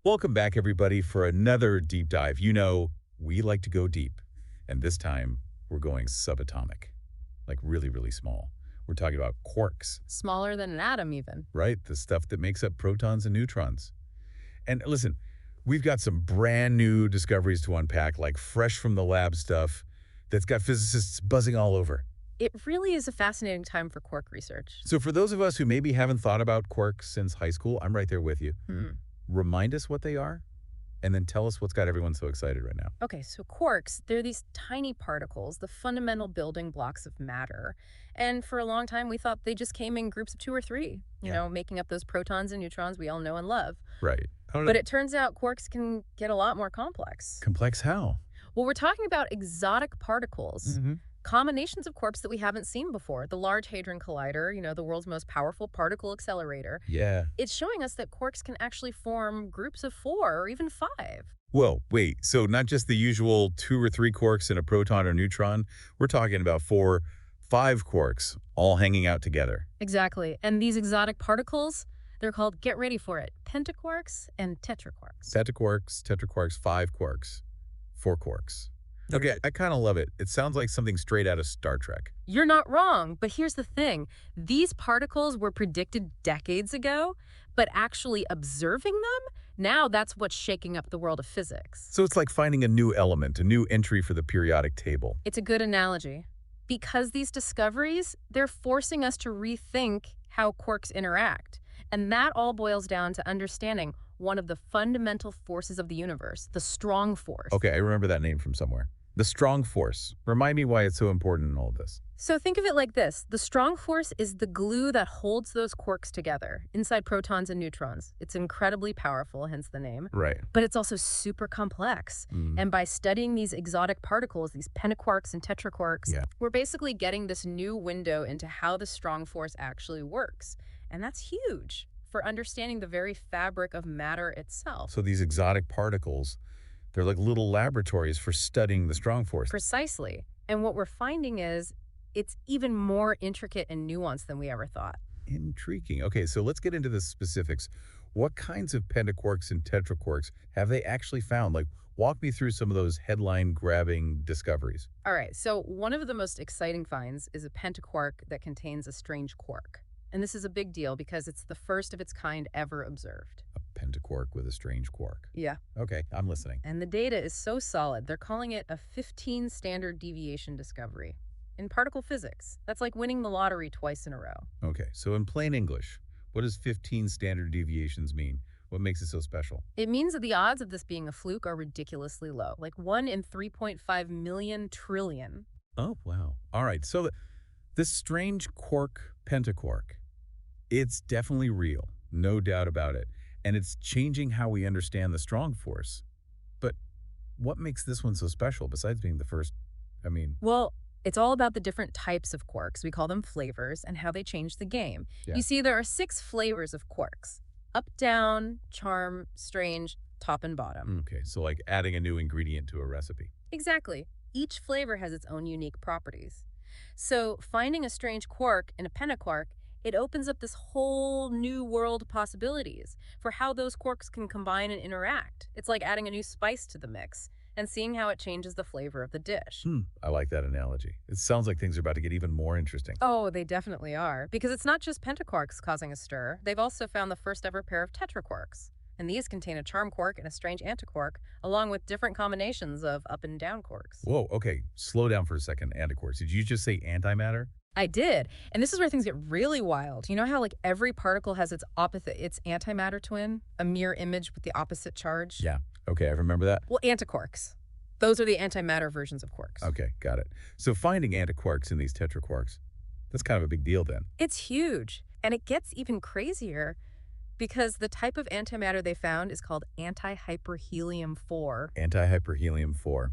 Welcome back, everybody, for another deep dive. You know, we like to go deep, and this time we're going subatomic, like really, really small. We're talking about quarks, Smaller than an atom, even. right? The stuff that makes up protons and neutrons. And listen, we've got some brand new discoveries to unpack, like fresh from the lab stuff that's got physicists buzzing all over. It really is a fascinating time for quark research. So, for those of us who maybe haven't thought about quarks since high school, I'm right there with you. Hmm. Remind us what they are, and then tell us what's got everyone so excited right now. Okay, so quarks, they're these tiny particles, the fundamental building blocks of matter. And for a long time, we thought they just came in groups of two or three, Yeah. making up those protons and neutrons we all know and love. Right. I don't know. But it turns out quarks can get a lot more complex. Complex how? Well, we're talking about exotic particles, Mm-hmm. combinations of quarks that we haven't seen before. The Large Hadron Collider, the world's most powerful particle accelerator. Yeah. It's showing us that quarks can actually form groups of four or even five. Whoa, wait. So not just the usual 2 or 3 quarks in a proton or neutron. We're talking about 4, 5 quarks all hanging out together. Exactly. And these exotic particles, they're called, get ready for it, pentaquarks and tetraquarks. Pentaquarks, tetraquarks, 5 quarks, 4 quarks. Okay, I kind of love it. It sounds like something straight out of Star Trek. You're not wrong, but here's the thing. These particles were predicted decades ago, but actually observing them, now that's what's shaking up the world of physics. So it's like finding a new element, a new entry for the periodic table. It's a good analogy. Because these discoveries, they're forcing us to rethink how quarks interact. And that all boils down to understanding one of the fundamental forces of the universe, the strong force. Okay, I remember that name from somewhere. The strong force. Remind me why it's so important in all of this. So think of it like this. The strong force is the glue that holds those quarks together inside protons and neutrons. It's incredibly powerful, hence the name. Right. But it's also super complex. And by studying these exotic particles, these pentaquarks and tetraquarks, Yeah. we're basically getting this new window into how the strong force actually works. And that's huge for understanding the very fabric of matter itself. So these exotic particles, they're like little laboratories for studying the strong force. Precisely. And what we're finding is it's even more intricate and nuanced than we ever thought. Intriguing. Okay, so let's get into the specifics. What kinds of pentaquarks and tetraquarks have they actually found? Like, walk me through some of those headline-grabbing discoveries. All right, so one of the most exciting finds is a pentaquark that contains a strange quark. And this is a big deal because it's the first of its kind ever observed. A pentaquark with a strange quark. Yeah. Okay, I'm listening. And the data is so solid, they're calling it a 15 standard deviation discovery. In particle physics, that's like winning the lottery twice in a row. Okay, so in plain English, what does 15 standard deviations mean? What makes it so special? It means that the odds of this being a fluke are ridiculously low, like 1 in 3.5 million trillion. Oh, wow. All right, so this strange quark pentaquark, it's definitely real, no doubt about it. And it's changing how we understand the strong force. But what makes this one so special besides being the first? I mean, Well, it's all about the different types of quarks, we call them flavors, and how they change the game. Yeah. You see, there are 6 flavors of quarks: up, down, charm, strange, top, and bottom. okay, so like adding a new ingredient to a recipe. Exactly. Each flavor has its own unique properties. So, finding a strange quark in a pentaquark, it opens up this whole new world of possibilities for how those quarks can combine and interact. It's like adding a new spice to the mix and seeing how it changes the flavor of the dish. I like that analogy. It sounds like things are about to get even more interesting. Oh, they definitely are. Because it's not just pentaquarks causing a stir. They've also found the first ever pair of tetraquarks. And these contain a charm quark and a strange antiquark, along with different combinations of up and down quarks. Whoa, okay, slow down for a second, antiquarks. Did you just say antimatter? I did. And this is where things get really wild. You know how like every particle has its antimatter twin, a mirror image with the opposite charge? Yeah, okay, I remember that. Well, antiquarks. Those are the antimatter versions of quarks. Okay, got it. So finding antiquarks in these tetraquarks, that's kind of a big deal then. It's huge. And it gets even crazier because the type of antimatter they found is called antihyperhelium-4. Antihyperhelium-4.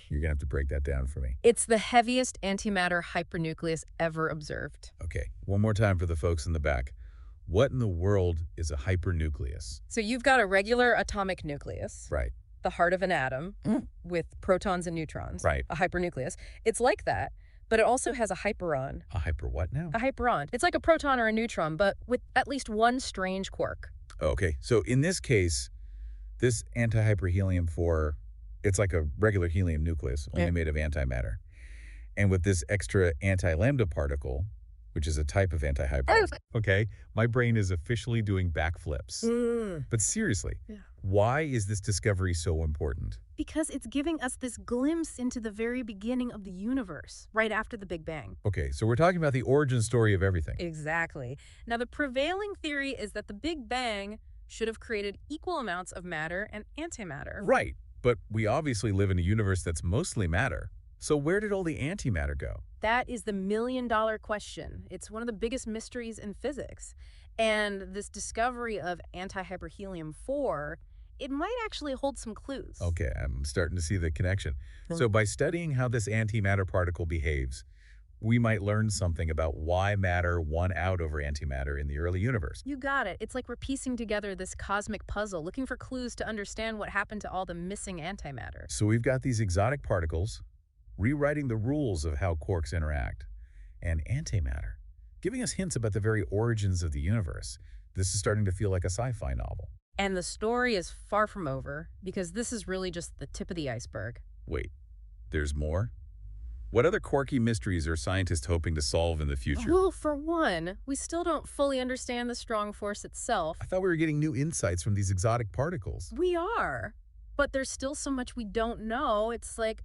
You're going to have to break that down for me. It's the heaviest antimatter hypernucleus ever observed. Okay, one more time for the folks in the back. What in the world is a hypernucleus? So you've got a regular atomic nucleus, Right, the heart of an atom, with protons and neutrons, right. a hypernucleus. It's like that, but it also has a hyperon. A hyper what now? A hyperon. It's like a proton or a neutron, but with at least one strange quark. Okay, so in this case, This antihyperhelium-4, it's like a regular helium nucleus, Yeah. only made of antimatter. And with this extra anti-lambda particle, which is a type of antihyper, okay, my brain is officially doing backflips. Mm. But seriously, Yeah. why is this discovery so important? Because it's giving us this glimpse into the very beginning of the universe, right after the Big Bang. Okay, so we're talking about the origin story of everything. Exactly. Now, the prevailing theory is that the Big Bang should have created equal amounts of matter and antimatter. Right, but we obviously live in a universe that's mostly matter. So where did all the antimatter go? That is the million-dollar question. It's one of the biggest mysteries in physics. And this discovery of antihyperhelium-4, it might actually hold some clues. Okay, I'm starting to see the connection. Hmm. So by studying how this antimatter particle behaves, we might learn something about why matter won out over antimatter in the early universe. You got it. It's like we're piecing together this cosmic puzzle, looking for clues to understand what happened to all the missing antimatter. So we've got these exotic particles rewriting the rules of how quarks interact, and antimatter giving us hints about the very origins of the universe. This is starting to feel like a sci-fi novel. And the story is far from over, because this is really just the tip of the iceberg. Wait, there's more? What other quirky mysteries are scientists hoping to solve in the future? Well, for one, we still don't fully understand the strong force itself. I thought we were getting new insights from these exotic particles. We are, but there's still so much we don't know. It's like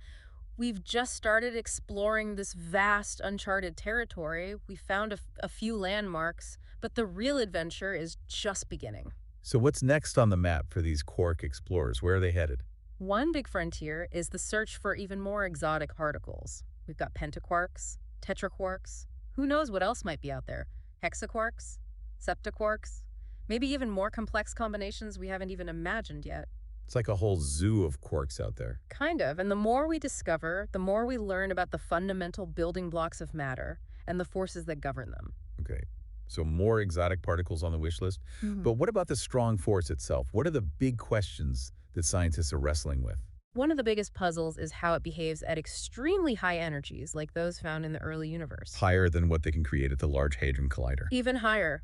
we've just started exploring this vast, uncharted territory. We found a few landmarks, but the real adventure is just beginning. So what's next on the map for these quark explorers? Where are they headed? One big frontier is the search for even more exotic particles. We've got pentaquarks, tetraquarks. Who knows what else might be out there? Hexaquarks, septaquarks, maybe even more complex combinations we haven't even imagined yet. It's like a whole zoo of quarks out there. Kind of, and the more we discover, the more we learn about the fundamental building blocks of matter and the forces that govern them. Okay, so more exotic particles on the wish list. But what about the strong force itself? What are the big questions that scientists are wrestling with? One of the biggest puzzles is how it behaves at extremely high energies, like those found in the early universe. Higher than what they can create at the Large Hadron Collider. Even higher.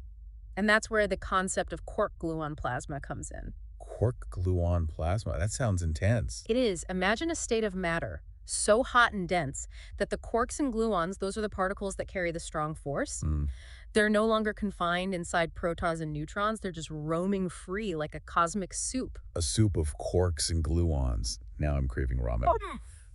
And that's where the concept of quark gluon plasma comes in. Quark gluon plasma, that sounds intense. It is. Imagine a state of matter so hot and dense that the quarks and gluons, those are the particles that carry the strong force, they're no longer confined inside protons and neutrons. They're just roaming free like a cosmic soup. A soup of quarks and gluons. Now I'm craving ramen.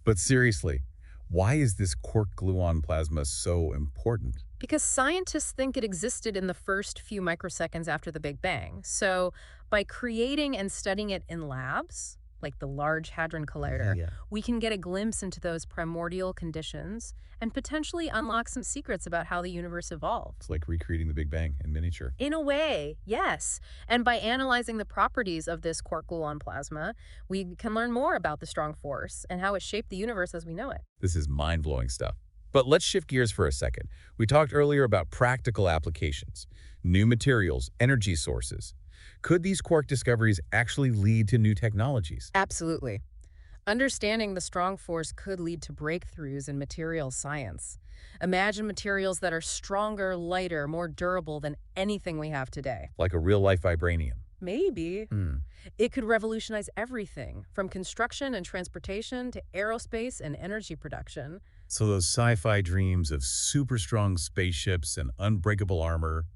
But seriously, why is this quark gluon plasma so important? Because scientists think it existed in the first few microseconds after the Big Bang. So by creating and studying it in labs, like the Large Hadron Collider, we can get a glimpse into those primordial conditions and potentially unlock some secrets about how the universe evolved. It's like recreating the Big Bang in miniature. In a way, yes. And by analyzing the properties of this quark gluon plasma, we can learn more about the strong force and how it shaped the universe as we know it. This is mind-blowing stuff. But let's shift gears for a second. We talked earlier about practical applications, new materials, energy sources. Could these quark discoveries actually lead to new technologies? Absolutely. Understanding the strong force could lead to breakthroughs in materials science. Imagine materials that are stronger, lighter, more durable than anything we have today. Like a real-life vibranium. Maybe. It could revolutionize everything, from construction and transportation to aerospace and energy production. So those sci-fi dreams of super strong spaceships and unbreakable armor,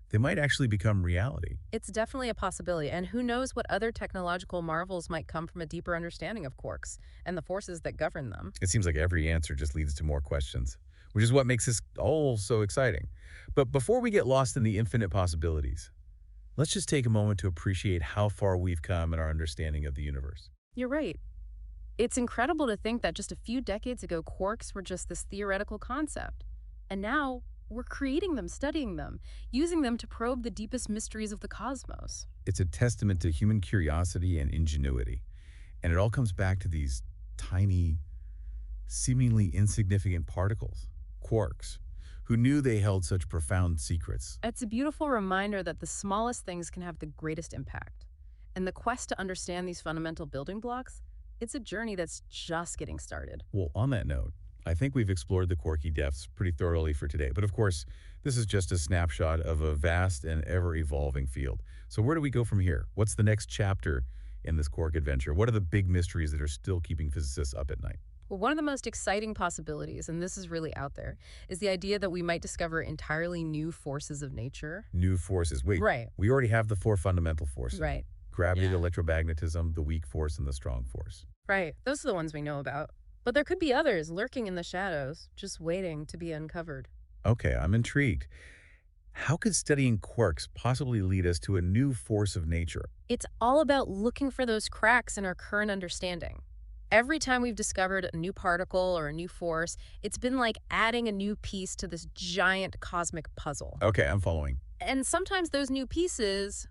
they might actually become reality. It's definitely a possibility, and who knows what other technological marvels might come from a deeper understanding of quarks and the forces that govern them. It seems like every answer just leads to more questions, which is what makes this all so exciting. But before we get lost in the infinite possibilities, let's just take a moment to appreciate how far we've come in our understanding of the universe. You're right. It's incredible to think that just a few decades ago, quarks were just this theoretical concept. And now, we're creating them, studying them, using them to probe the deepest mysteries of the cosmos. It's a testament to human curiosity and ingenuity. And it all comes back to these tiny, seemingly insignificant particles, quarks, who knew they held such profound secrets. It's a beautiful reminder that the smallest things can have the greatest impact. And the quest to understand these fundamental building blocks, it's a journey that's just getting started. Well, on that note, I think we've explored the quirky depths pretty thoroughly for today. But of course, this is just a snapshot of a vast and ever-evolving field. So where do we go from here? What's the next chapter in this Quark adventure? What are the big mysteries that are still keeping physicists up at night? Well, one of the most exciting possibilities, and this is really out there, is the idea that we might discover entirely new forces of nature. New forces. Wait, Right, we already have the four fundamental forces. right, Gravity, yeah. electromagnetism, the weak force, and the strong force. Right. Those are the ones we know about. But there could be others lurking in the shadows, just waiting to be uncovered. Okay, I'm intrigued. How could studying quarks possibly lead us to a new force of nature? It's all about looking for those cracks in our current understanding. Every time we've discovered a new particle or a new force, it's been like adding a new piece to this giant cosmic puzzle. Okay, I'm following. And sometimes those new pieces,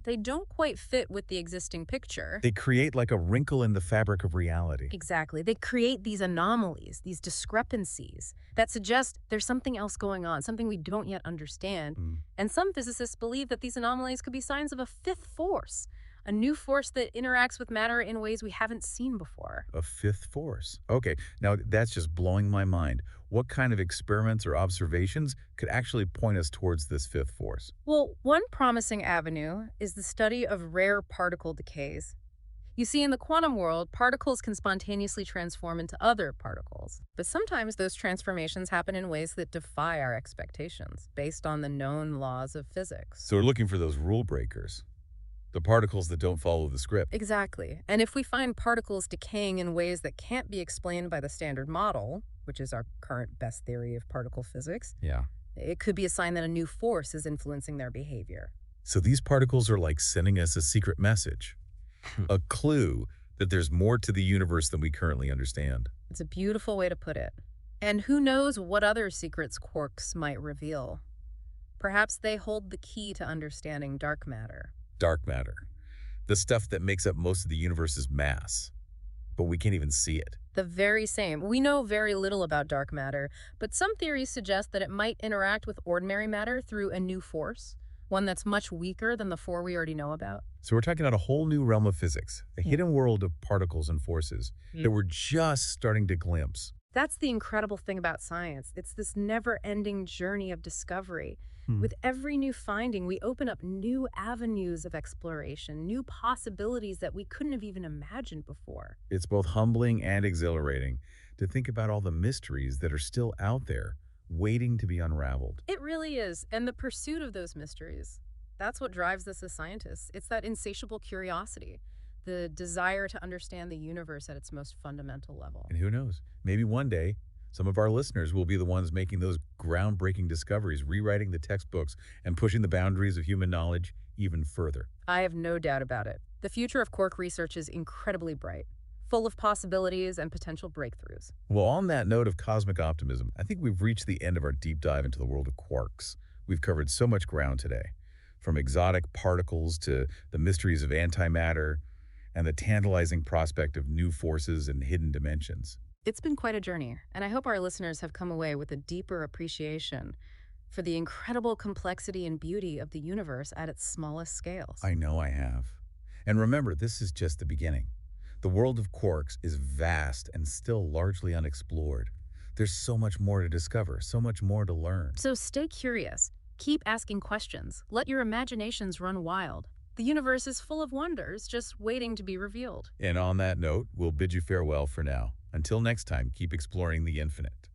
they don't quite fit with the existing picture. They create like a wrinkle in the fabric of reality. Exactly. They create these anomalies, these discrepancies that suggest there's something else going on, something we don't yet understand. Mm. And some physicists believe that these anomalies could be signs of a fifth force, a new force that interacts with matter in ways we haven't seen before. A fifth force. Okay, now that's just blowing my mind. What kind of experiments or observations could actually point us towards this fifth force? Well, one promising avenue is the study of rare particle decays. You see, in the quantum world, particles can spontaneously transform into other particles. But sometimes those transformations happen in ways that defy our expectations, based on the known laws of physics. So we're looking for those rule breakers, the particles that don't follow the script. Exactly. And if we find particles decaying in ways that can't be explained by the standard model, which is our current best theory of particle physics, Yeah. it could be a sign that a new force is influencing their behavior. So these particles are like sending us a secret message, a clue that there's more to the universe than we currently understand. It's a beautiful way to put it. And who knows what other secrets quarks might reveal? Perhaps they hold the key to understanding dark matter. Dark matter, the stuff that makes up most of the universe's mass, but we can't even see it. The very same. We know very little about dark matter, but some theories suggest that it might interact with ordinary matter through a new force, one that's much weaker than the four we already know about. So we're talking about a whole new realm of physics, a Yeah. hidden world of particles and forces that we're just starting to glimpse. That's the incredible thing about science. It's this never-ending journey of discovery. With every new finding, we open up new avenues of exploration, new possibilities that we couldn't have even imagined before. It's both humbling and exhilarating to think about all the mysteries that are still out there, waiting to be unraveled. It really is. And the pursuit of those mysteries, that's what drives us as scientists. It's that insatiable curiosity, the desire to understand the universe at its most fundamental level. And who knows, maybe one day, some of our listeners will be the ones making those groundbreaking discoveries, rewriting the textbooks, and pushing the boundaries of human knowledge even further. I have no doubt about it. The future of quark research is incredibly bright, full of possibilities and potential breakthroughs. Well, on that note of cosmic optimism, I think we've reached the end of our deep dive into the world of quarks. We've covered so much ground today, from exotic particles to the mysteries of antimatter and the tantalizing prospect of new forces and hidden dimensions. It's been quite a journey, and I hope our listeners have come away with a deeper appreciation for the incredible complexity and beauty of the universe at its smallest scales. I know I have. And remember, this is just the beginning. The world of quarks is vast and still largely unexplored. There's so much more to discover, so much more to learn. So stay curious, keep asking questions, let your imaginations run wild. The universe is full of wonders just waiting to be revealed. And on that note, we'll bid you farewell for now. Until next time, keep exploring the infinite.